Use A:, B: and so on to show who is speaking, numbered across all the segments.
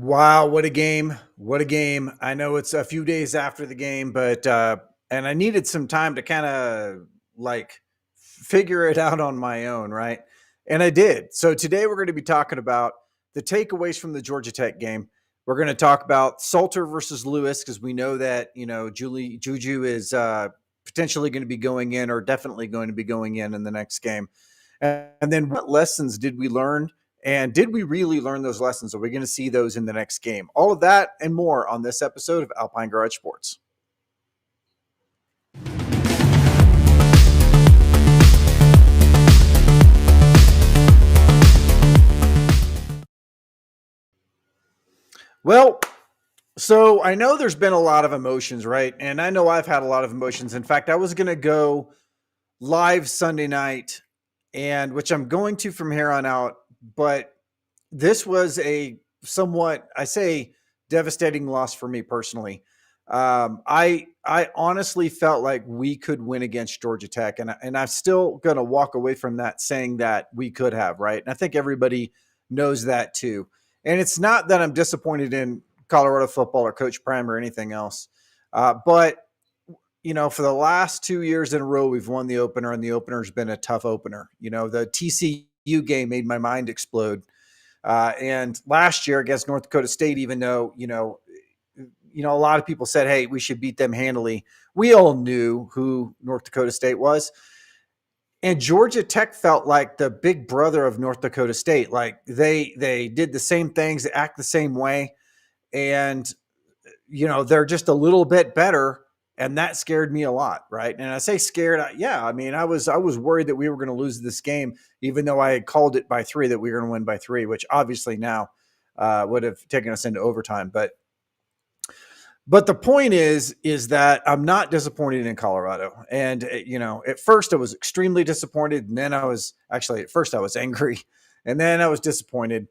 A: Wow, what a game. What a game. I know it's a few days after the game, but and I needed some time to kind of like figure it out on my own, right? And I did. So today we're going to be talking about the takeaways from the Georgia Tech game. We're going to talk about Salter versus Lewis because we know that, Juju is potentially going to be going in or definitely going to be going in the next game. And then what lessons did we learn? And did we really learn those lessons? Are we going to see those in the next game? All of that and more on this episode of Alpine Garage Sports. Well, so I know there's been a lot of emotions, right? And I know I've had a lot of emotions. In fact, I was going to go live Sunday night, and which I'm going to from here on out, but this was a somewhat, I say, devastating loss for me personally. I honestly felt like we could win against Georgia Tech, and I'm still going to walk away from that saying that we could have, right? And I think everybody knows that too. And it's not that I'm disappointed in Colorado football or Coach Prime or anything else, but for the last 2 years in a row, we've won the opener, and the opener's been a tough opener. The TCU game made my mind explode. And last year against North Dakota State, even though, a lot of people said, hey, we should beat them handily. We all knew who North Dakota State was. And Georgia Tech felt like the big brother of North Dakota State. Like they did the same things, they act the same way. And, they're just a little bit better. And that scared me a lot, right? And I say scared, I was worried that we were going to lose this game, even though I had called it by 3 that we were going to win by 3, which obviously now would have taken us into overtime. But the point is that I'm not disappointed in Colorado. And at first I was extremely disappointed, and then at first I was angry, and then I was disappointed.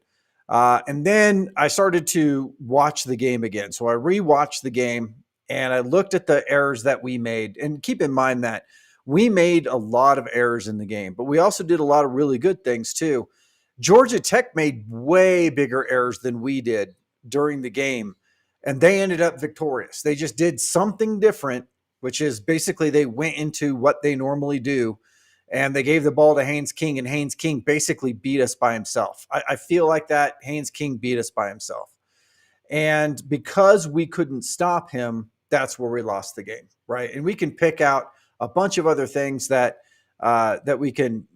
A: And then I started to watch the game again. So I rewatched the game, and I looked at the errors that we made. And keep in mind that we made a lot of errors in the game, but we also did a lot of really good things too. Georgia Tech made way bigger errors than we did during the game, and they ended up victorious. They just did something different, which is basically they went into what they normally do, and they gave the ball to Haynes King, and Haynes King basically beat us by himself. I feel like that Haynes King beat us by himself. And because we couldn't stop him, that's where we lost the game, right? And we can pick out a bunch of other things that we can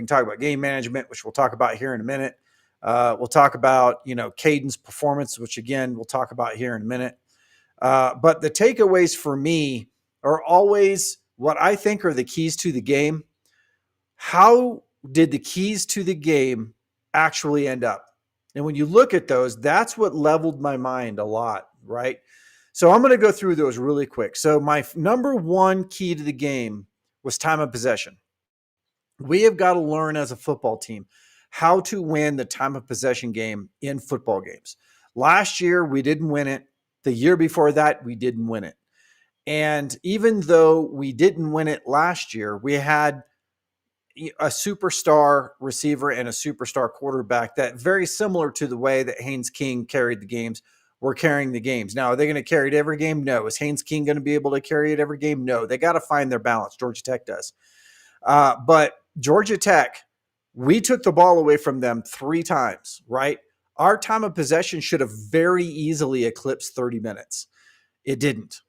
A: talk about game management, which we'll talk about here in a minute. We'll talk about, Kaidon's performance, which again, we'll talk about here in a minute. But the takeaways for me are always what I think are the keys to the game. How did the keys to the game actually end up? And when you look at those, that's what leveled my mind a lot, right? So I'm going to go through those really quick. So my number one key to the game was time of possession. We have got to learn as a football team how to win the time of possession game in football games. Last year, we didn't win it. The year before that, we didn't win it. And even though we didn't win it last year, we had a superstar receiver and a superstar quarterback that very similar to the way that Haynes King carried the games were carrying the games. Now, are they going to carry it every game? No. Is Haynes King going to be able to carry it every game? No. They got to find their balance. Georgia Tech does. But Georgia Tech, we took the ball away from them 3 times, right? Our time of possession should have very easily eclipsed 30 minutes. It didn't.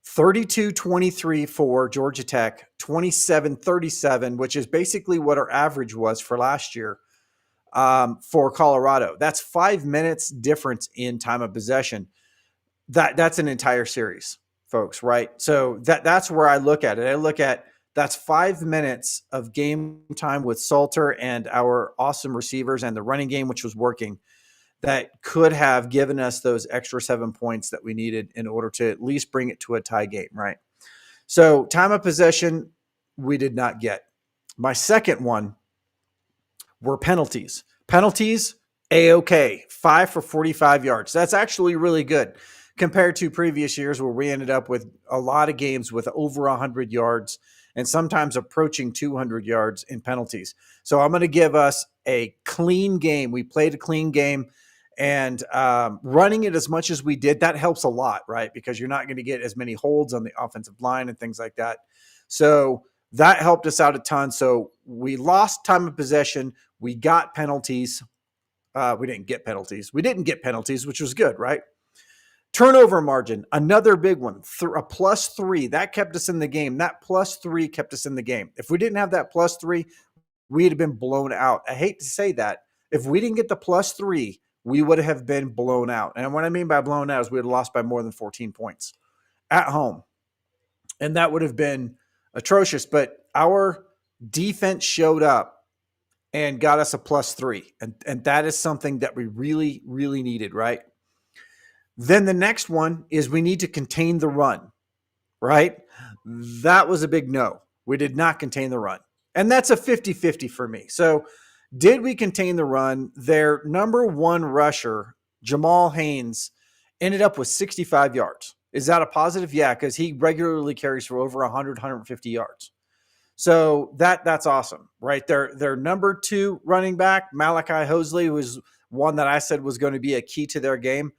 A: 32-23 for Georgia Tech, 27-37, which is basically what our average was for last year for Colorado. That's 5 minutes difference in time of possession. That's an entire series, folks, right? So that's where I look at it. I look at that's 5 minutes of game time with Salter and our awesome receivers and the running game, which was working, that could have given us those extra 7 points that we needed in order to at least bring it to a tie game, right? So time of possession, we did not get. My second one were penalties. Penalties, A-OK, 5 for 45 yards. That's actually really good compared to previous years where we ended up with a lot of games with over 100 yards and sometimes approaching 200 yards in penalties. So I'm going to give us a clean game. We played a clean game. And running it as much as we did, that helps a lot, right? Because you're not going to get as many holds on the offensive line and things like that. So that helped us out a ton. So we lost time of possession. We got penalties. We didn't get penalties. We didn't get penalties, which was good, right? Turnover margin, another big one, a +3. That kept us in the game. That +3 kept us in the game. If we didn't have that +3, we'd have been blown out. I hate to say that. If we didn't get the +3, we would have been blown out. And what I mean by blown out is we would have lost by more than 14 points at home. And that would have been atrocious. But our defense showed up and got us a +3. And that is something that we really, really needed, right? Then the next one is we need to contain the run, right? That was a big no. We did not contain the run. And that's a 50-50 for me. So did we contain the run? Their number one rusher, Jamal Haynes, ended up with 65 yards. Is that a positive? Yeah, because he regularly carries for over 100, 150 yards. So that's awesome, right? Their number 2 running back, Malachi Hosley, was one that I said was going to be a key to their game.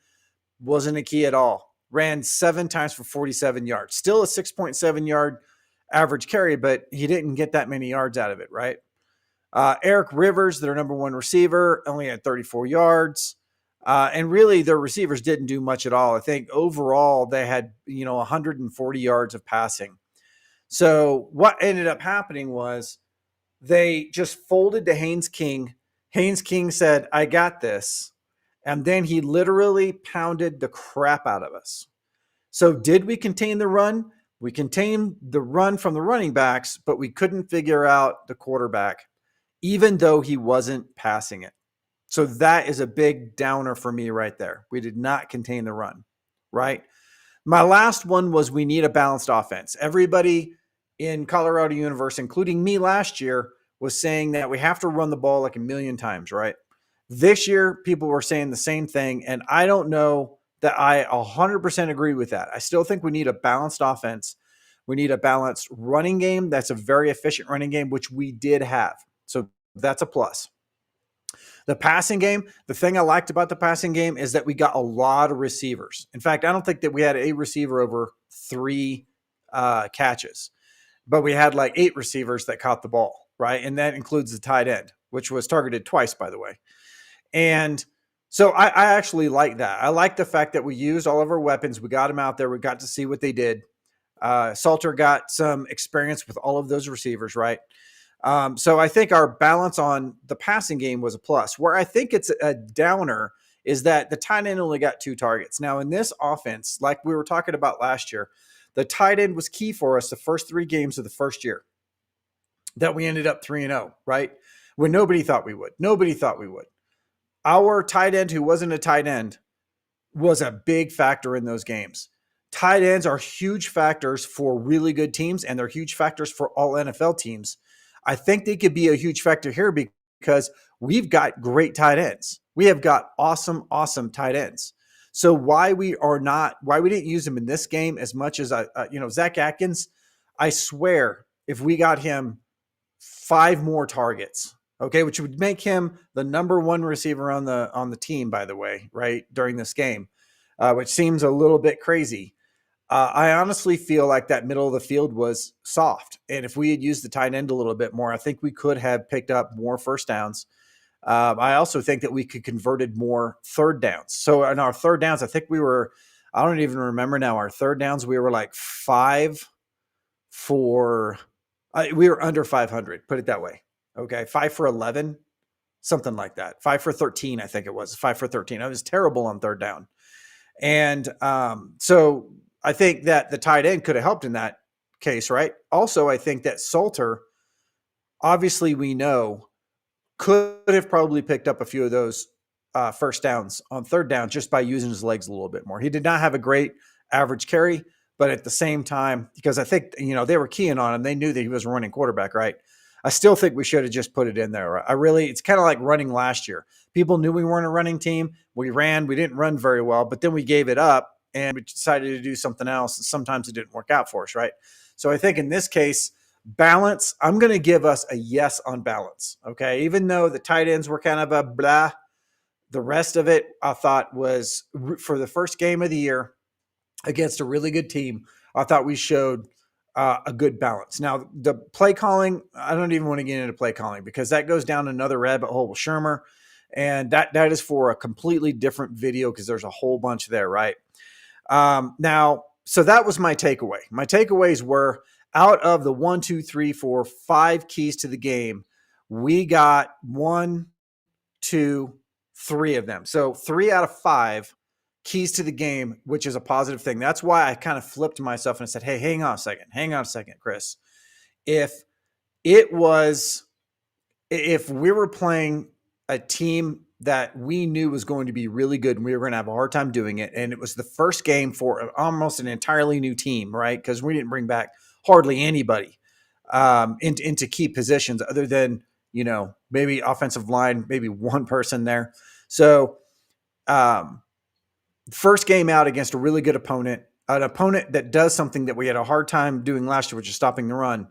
A: Wasn't a key at all. Ran 7 times for 47 yards. Still a 6.7 yard average carry, but he didn't get that many yards out of it, right? Eric Rivers, their number 1 receiver, only had 34 yards. And really, their receivers didn't do much at all. I think overall they had 140 yards of passing. So what ended up happening was they just folded to Haynes King. Haynes King said, "I got this." And then he literally pounded the crap out of us. So did we contain the run? We contained the run from the running backs, but we couldn't figure out the quarterback, even though he wasn't passing it. So that is a big downer for me right there. We did not contain the run, right? My last one was we need a balanced offense. Everybody in Colorado Universe, including me last year, was saying that we have to run the ball like a million times, right? This year, people were saying the same thing, and I don't know that I 100% agree with that. I still think we need a balanced offense. We need a balanced running game. That's a very efficient running game, which we did have. So that's a plus. The passing game, the thing I liked about the passing game is that we got a lot of receivers. In fact, I don't think that we had a receiver over 3 catches, but we had like 8 receivers that caught the ball, right? And that includes the tight end, which was targeted twice, by the way. And so I actually like that. I like the fact that we used all of our weapons. We got them out there. We got to see what they did. Salter got some experience with all of those receivers, right? So I think our balance on the passing game was a plus. Where I think it's a downer is that the tight end only got 2 targets. Now, in this offense, like we were talking about last year, the tight end was key for us the first 3 games of the first year that we ended up 3-0, right? When nobody thought we would. Nobody thought we would. Our tight end, who wasn't a tight end, was a big factor in those games. Tight ends are huge factors for really good teams, and they're huge factors for all NFL teams. I think they could be a huge factor here because we've got great tight ends. We have got awesome, awesome tight ends. So why we didn't use him in this game as much as Zach Atkins, I swear, if we got him 5 more targets, okay, which would make him the number 1 receiver on the team, by the way, right, during this game, which seems a little bit crazy. I honestly feel like that middle of the field was soft. And if we had used the tight end a little bit more, I think we could have picked up more first downs. I also think that we could converted more third downs. So in our third downs, I think I don't even remember now, our third downs, we were like 5 for, we were under 500, put it that way. Okay, 5 for 11, something like that. 5 for 13, I think it was. 5 for 13. I was terrible on third down. And so I think that the tight end could have helped in that case, right? Also, I think that Salter, obviously we know, could have probably picked up a few of those first downs on third down just by using his legs a little bit more. He did not have a great average carry, but at the same time, because I think, they were keying on him, they knew that he was a running quarterback, right? I still think we should have just put it in there. It's kind of like running last year. People knew we weren't a running team. We didn't run very well, but then we gave it up and we decided to do something else. And sometimes it didn't work out for us, right? So I think in this case, balance, I'm going to give us a yes on balance. Okay. Even though the tight ends were kind of a blah, The rest of it, I thought, was for the first game of the year against a really good team. I thought we showed a good balance. Now, the play calling, I don't even want to get into play calling because that goes down another rabbit hole with Shermer. And that is for a completely different video because there's a whole bunch there, right? Now, so that was my takeaway. My takeaways were out of the 1, 2, 3, 4, 5 keys to the game, we got 1, 2, 3 of them. So 3 out of 5 keys to the game, which is a positive thing. That's why I kind of flipped myself and said, hey, hang on a second, Chris. If we were playing a team that we knew was going to be really good and we were going to have a hard time doing it, and it was the first game for almost an entirely new team, right? Because we didn't bring back hardly anybody into key positions other than, maybe offensive line, maybe one person there. So first game out against a really good opponent, an opponent that does something that we had a hard time doing last year, which is stopping the run.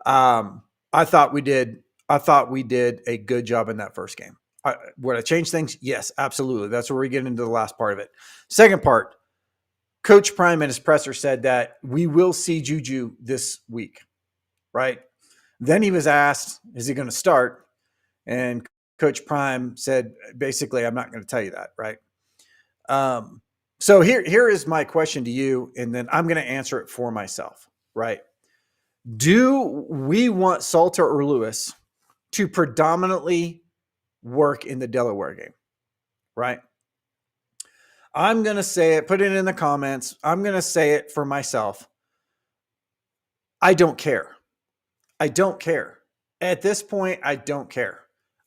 A: I thought we did a good job in that first game. Would I change things? Yes, absolutely. That's where we get into the last part of it. Second part, Coach Prime in his presser said that we will see Juju this week, right? Then he was asked, is he going to start? And Coach Prime said, basically, I'm not going to tell you that, right? So here is my question to you, and then I'm going to answer it for myself, right? Do we want Salter or Lewis to predominantly work in the Delaware game, right? I'm going to say it, put it in the comments. I'm going to say it for myself. I don't care. I don't care. At this point, I don't care.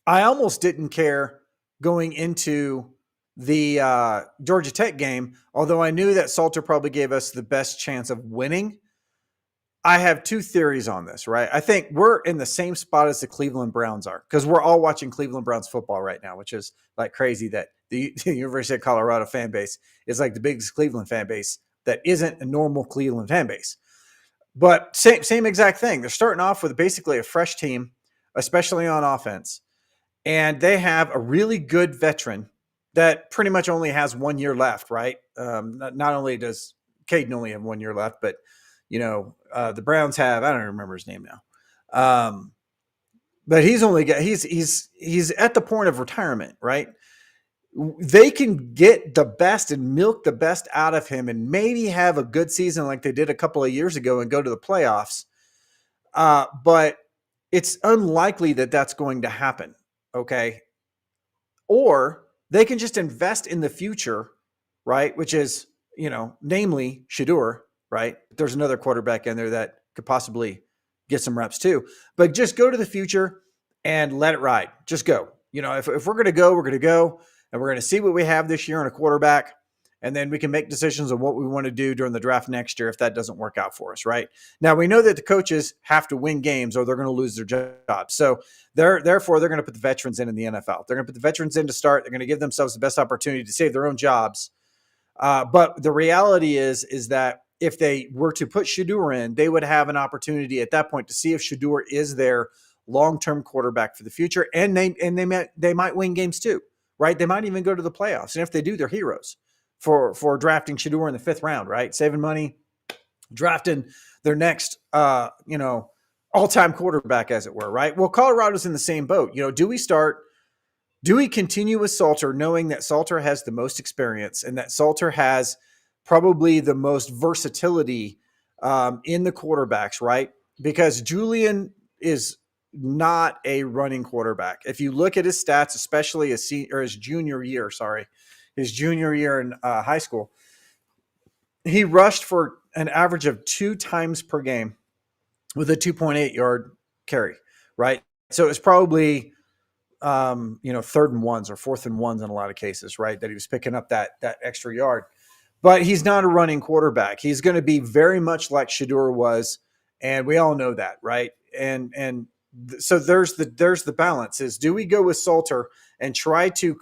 A: I almost didn't care going into the Georgia Tech game, although I knew that Salter probably gave us the best chance of winning. I have 2 theories on this, right? I think we're in the same spot as the Cleveland Browns are because we're all watching Cleveland Browns football right now, which is like crazy that the University of Colorado fan base is like the biggest Cleveland fan base that isn't a normal Cleveland fan base. But same exact thing. They're starting off with basically a fresh team, especially on offense. And they have a really good veteran that pretty much only has 1 year left, right? Not only does Kaidon only have 1 year left, but the Browns have, I don't remember his name now. But he's at the point of retirement, right? They can get the best and milk the best out of him and maybe have a good season like they did a couple of years ago and go to the playoffs. But it's unlikely that that's going to happen. Okay. Or they can just invest in the future, right? Which is, namely Shedeur, right? There's another quarterback in there that could possibly get some reps too, but just go to the future and let it ride. Just go. If we're going to go, we're going to go, and we're going to see what we have this year in a quarterback. And then we can make decisions on what we want to do during the draft next year if that doesn't work out for us, right? Now, we know that the coaches have to win games or they're going to lose their jobs. So therefore, they're going to put the veterans in the NFL. They're going to put the veterans in to start. They're going to give themselves the best opportunity to save their own jobs. But the reality is that if they were to put Shedeur in, they would have an opportunity at that point to see if Shedeur is their long-term quarterback for the future. And they might win games too, right? They might even go to the playoffs. And if they do, they're heroes for drafting Shedeur in the 5th round, right? Saving money, drafting their next, all-time quarterback, as it were, right? Well, Colorado's in the same boat. Do we continue with Salter knowing that Salter has the most experience and that Salter has probably the most versatility in the quarterbacks, right? Because Julian is not a running quarterback. If you look at his stats, especially his junior year in high school, he rushed for an average of 2 times per game with a 2.8 yard carry, right? So it's probably, 3rd and 1s or 4th and 1s in a lot of cases, right? That he was picking up that extra yard. But he's not a running quarterback. He's going to be very much like Shedeur was, and we all know that, right? And so there's the balance: is do we go with Salter and try to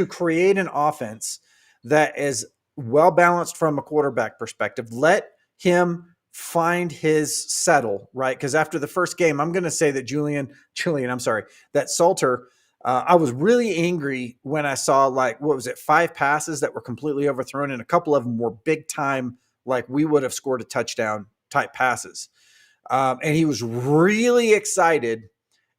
A: create an offense that is well balanced from a quarterback perspective? Let him find his settle, right? Because after the first game, I'm going to say that that Salter I was really angry when I saw, like, what was it, 5 passes that were completely overthrown, and a couple of them were big time, like we would have scored a touchdown type passes. And he was really excited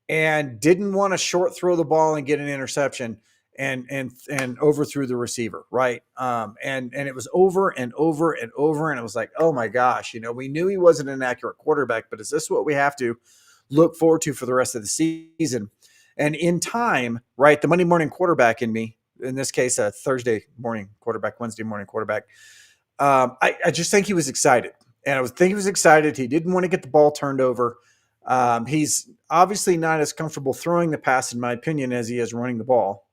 A: and didn't want to short throw the ball and get an interception and overthrew the receiver, right? And it was over and over and over, and it was like, oh my gosh, we knew he wasn't an accurate quarterback, but is this what we have to look forward to for the rest of the season? And in time, right, the Monday morning quarterback in me, in this case, a Thursday morning quarterback, Wednesday morning quarterback, I just think he was excited. And I think he was excited. He didn't want to get the ball turned over. He's obviously not as comfortable throwing the pass, in my opinion, as he is running the ball.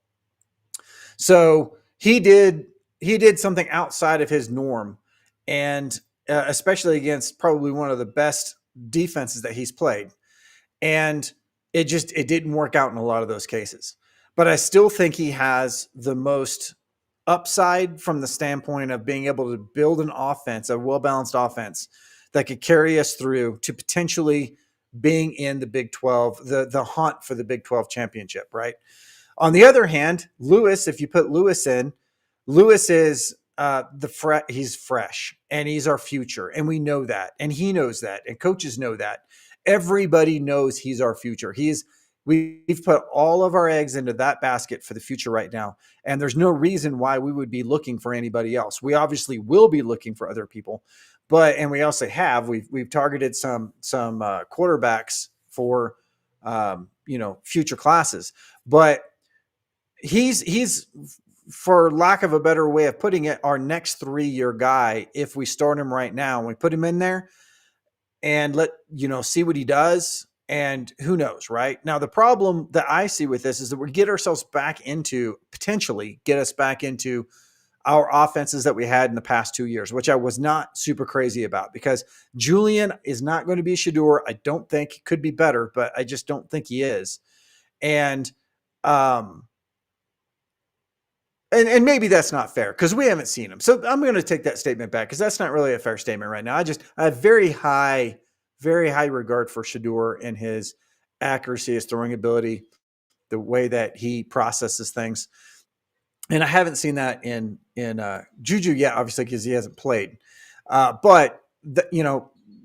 A: So he did something outside of his norm, and especially against probably one of the best defenses that he's played. And it didn't work out in a lot of those cases. But I still think he has the most upside from the standpoint of being able to build an offense, a well-balanced offense that could carry us through to potentially being in the Big 12, the hunt for the Big 12 championship, right? On the other hand, Lewis, if you put Lewis in, Lewis is he's fresh and he's our future, and we know that, and he knows that, and coaches know that. Everybody knows he's our future. We've put all of our eggs into that basket for the future right now, and there's no reason why we would be looking for anybody else. We obviously will be looking for other people, and we also we've targeted some quarterbacks for future classes, but he's for lack of a better way of putting it, our next 3-year guy. If we start him right now and we put him in there and see what he does, and who knows, right? Now, the problem that I see with this is that we potentially get us back into our offenses that we had in the past 2 years, which I was not super crazy about, because Julian is not going to be Shedeur. I don't think he could be better, but I just don't think he is. And maybe that's not fair because we haven't seen him. So I'm going to take that statement back because that's not really a fair statement right now. I have very high regard for Shedeur and his accuracy, his throwing ability, the way that he processes things. And I haven't seen that in Juju yet, obviously, because he hasn't played. But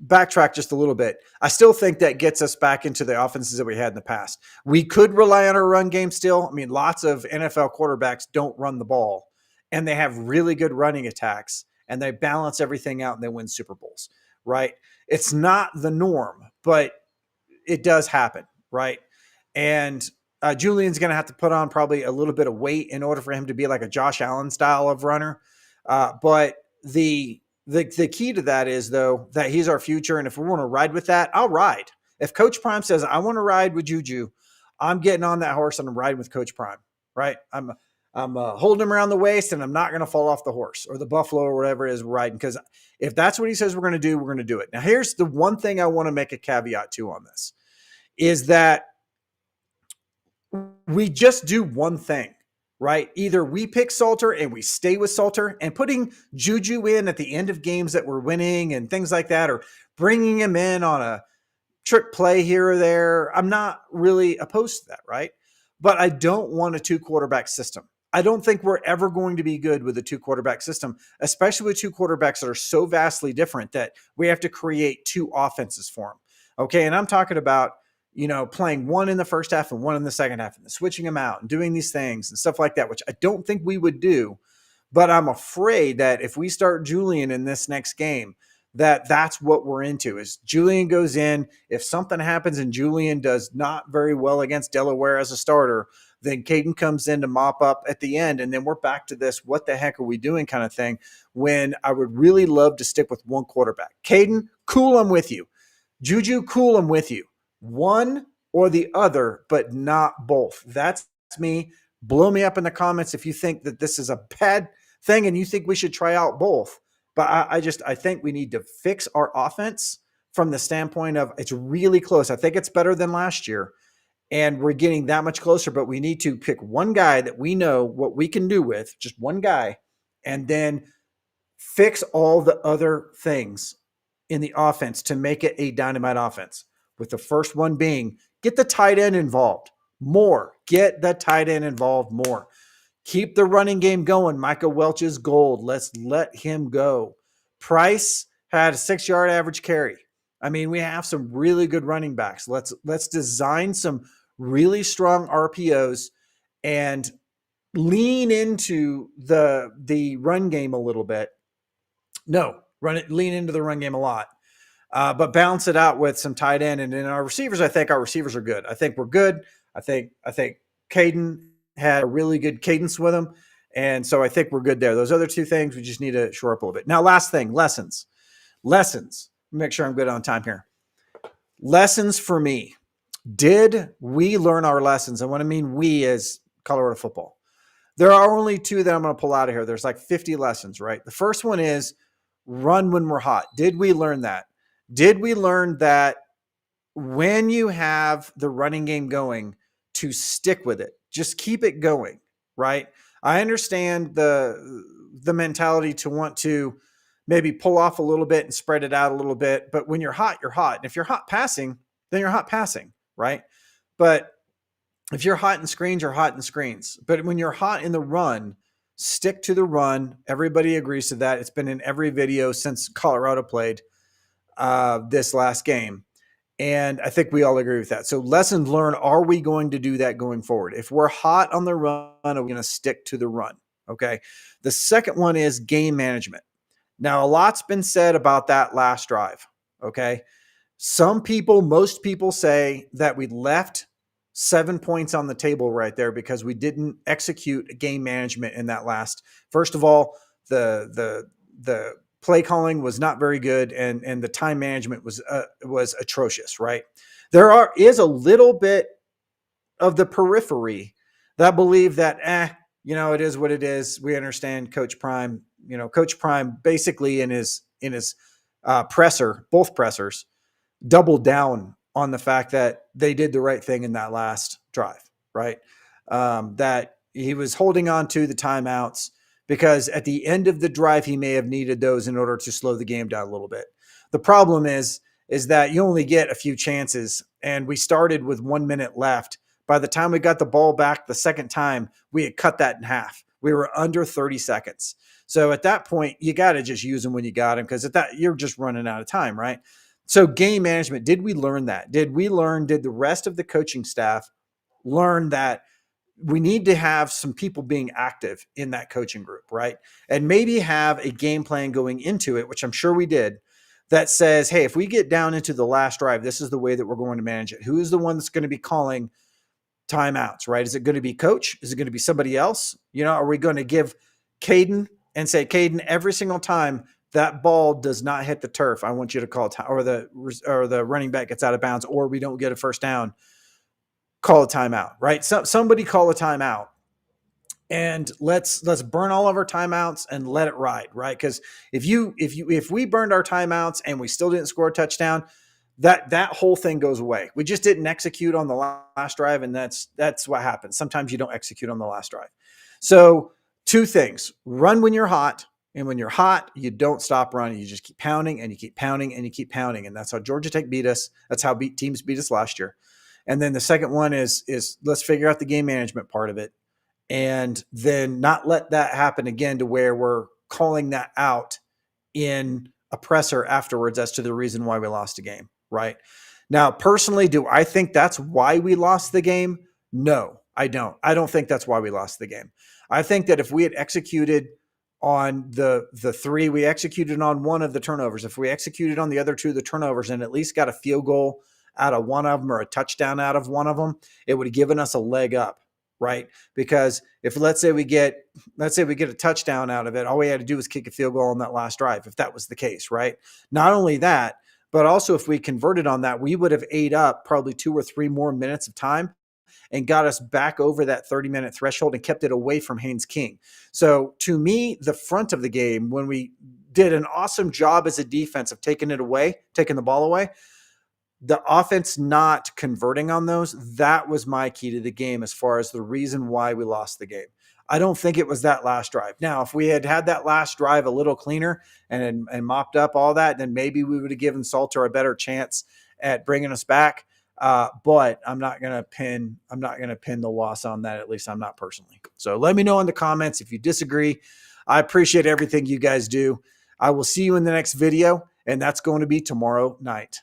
A: backtrack just a little bit. I still think that gets us back into the offenses that we had in the past. We could rely on our run game still. I mean, lots of NFL quarterbacks don't run the ball, and they have really good running attacks, and they balance everything out, and they win Super Bowls, right? It's not the norm, but it does happen, right? And Julian's going to have to put on probably a little bit of weight in order for him to be like a Josh Allen style of runner. But the key to that is, though, that he's our future. And if we want to ride with that, I'll ride. If Coach Prime says, I want to ride with Juju, I'm getting on that horse and I'm riding with Coach Prime, right? I'm holding him around the waist, and I'm not going to fall off the horse or the buffalo or whatever it is we're riding. Because if that's what he says we're going to do, we're going to do it. Now, here's the one thing I want to make a caveat to on this, is that we just do one thing, right? Either we pick Salter and we stay with Salter, and putting Juju in at the end of games that we're winning and things like that, or bringing him in on a trick play here or there. I'm not really opposed to that, right? But I don't want a 2-quarterback system. I don't think we're ever going to be good with a 2-quarterback system, especially with 2 quarterbacks that are so vastly different that we have to create 2 offenses for them. Okay. And I'm talking about, playing one in the first half and one in the second half, and then switching them out and doing these things and stuff like that, which I don't think we would do. But I'm afraid that if we start Julian in this next game, that's what we're into. Is Julian goes in. If something happens and Julian does not very well against Delaware as a starter, then Kaidon comes in to mop up at the end, and then we're back to this what the heck are we doing kind of thing, when I would really love to stick with one quarterback. Kaidon, cool, I'm with you. Juju, cool, I'm with you. One or the other, but not both. That's me. Blow me up in the comments if you think that this is a bad thing and you think we should try out both. But I think we need to fix our offense from the standpoint of it's really close. I think it's better than last year, and we're getting that much closer, but we need to pick one guy that we know what we can do with, just one guy, and then fix all the other things in the offense to make it a dynamite offense. With the first one being, get the tight end involved. more. Get the tight end involved more. Keep the running game going. Micah Welch is gold. Let's let him go. Price had a 6-yard average carry. I mean, we have some really good running backs. Let's design some really strong RPOs and lean into the run game a little bit. No, lean into the run game a lot. But balance it out with some tight end. And in our receivers, I think our receivers are good. I think we're good. I think Kaidon had a really good cadence with him. And so I think we're good there. Those other two things, we just need to shore up a little bit. Now, last thing, lessons. Make sure I'm good on time here. Lessons for me. Did we learn our lessons? And what I mean we is Colorado football. There are only two that I'm going to pull out of here. There's like 50 lessons, right? The first one is run when we're hot. Did we learn that? Did we learn that when you have the running game going, to stick with it? Just keep it going, right? I understand the mentality to want to maybe pull off a little bit and spread it out a little bit. But when you're hot, you're hot. And if you're hot passing, then you're hot passing, right? But if you're hot in screens, you're hot in screens. But when you're hot in the run, stick to the run. Everybody agrees to that. It's been in every video since Colorado played this last game. And I think we all agree with that. So lessons learned, are we going to do that going forward? If we're hot on the run, are we going to stick to the run? Okay. The second one is game management. Now, a lot's been said about that last drive. Okay. Most people say that we left 7 points on the table right there because we didn't execute game management in that last. First of all, the play calling was not very good, and the time management was atrocious, right? There is a little bit of the periphery that believe that, it is what it is. We understand Coach Prime. Coach Prime basically in his presser, both pressers, doubled down on the fact that they did the right thing in that last drive, right? That he was holding on to the timeouts, because at the end of the drive, he may have needed those in order to slow the game down a little bit. The problem is that you only get a few chances, and we started with 1 minute left. By the time we got the ball back the second time, we had cut that in half. We were under 30 seconds. So at that point, you got to just use them when you got them, because you're just running out of time, right? So game management, did we learn that? Did the rest of the coaching staff learn that we need to have some people being active in that coaching group, right? And maybe have a game plan going into it, which I'm sure we did, that says, hey, if we get down into the last drive, this is the way that we're going to manage it. Who is the one that's going to be calling timeouts, right? Is it going to be coach? Is it going to be somebody else? Are we going to give Kaidon and say, Kaidon, every single time that ball does not hit the turf, I want you to call time, or the running back gets out of bounds, or we don't get a first down, call a timeout, right? Somebody call a timeout, and let's burn all of our timeouts and let it ride, right? Because if we burned our timeouts and we still didn't score a touchdown, that whole thing goes away. We just didn't execute on the last drive, and that's what happens. Sometimes you don't execute on the last drive. So two things: run when you're hot, and when you're hot, you don't stop running. You just keep pounding and you keep pounding and you keep pounding, and that's how Georgia Tech beat us. That's how teams beat us last year. And then the second one is let's figure out the game management part of it, and then not let that happen again to where we're calling that out in a presser afterwards as to the reason why we lost a game, right? Now, personally, do I think that's why we lost the game? No, I don't. I don't think that's why we lost the game. I think that if we had executed on the three, we executed on one of the turnovers. If we executed on the other two of the turnovers and at least got a field goal out of one of them or a touchdown out of one of them, it would have given us a leg up, right? Because if let's say we get a touchdown out of it, all we had to do was kick a field goal on that last drive, if that was the case, right? Not only that, but also if we converted on that, we would have ate up probably 2 or 3 more minutes of time and got us back over that 30-minute threshold and kept it away from Haynes King. So to me, the front of the game, when we did an awesome job as a defense of taking the ball away, the offense not converting on those, that was my key to the game as far as the reason why we lost the game. I don't think it was that last drive. Now, if we had that last drive a little cleaner and mopped up all that, then maybe we would have given Salter a better chance at bringing us back. But I'm not gonna pin the loss on that. At least I'm not personally. So let me know in the comments if you disagree. I appreciate everything you guys do. I will see you in the next video, and that's going to be tomorrow night.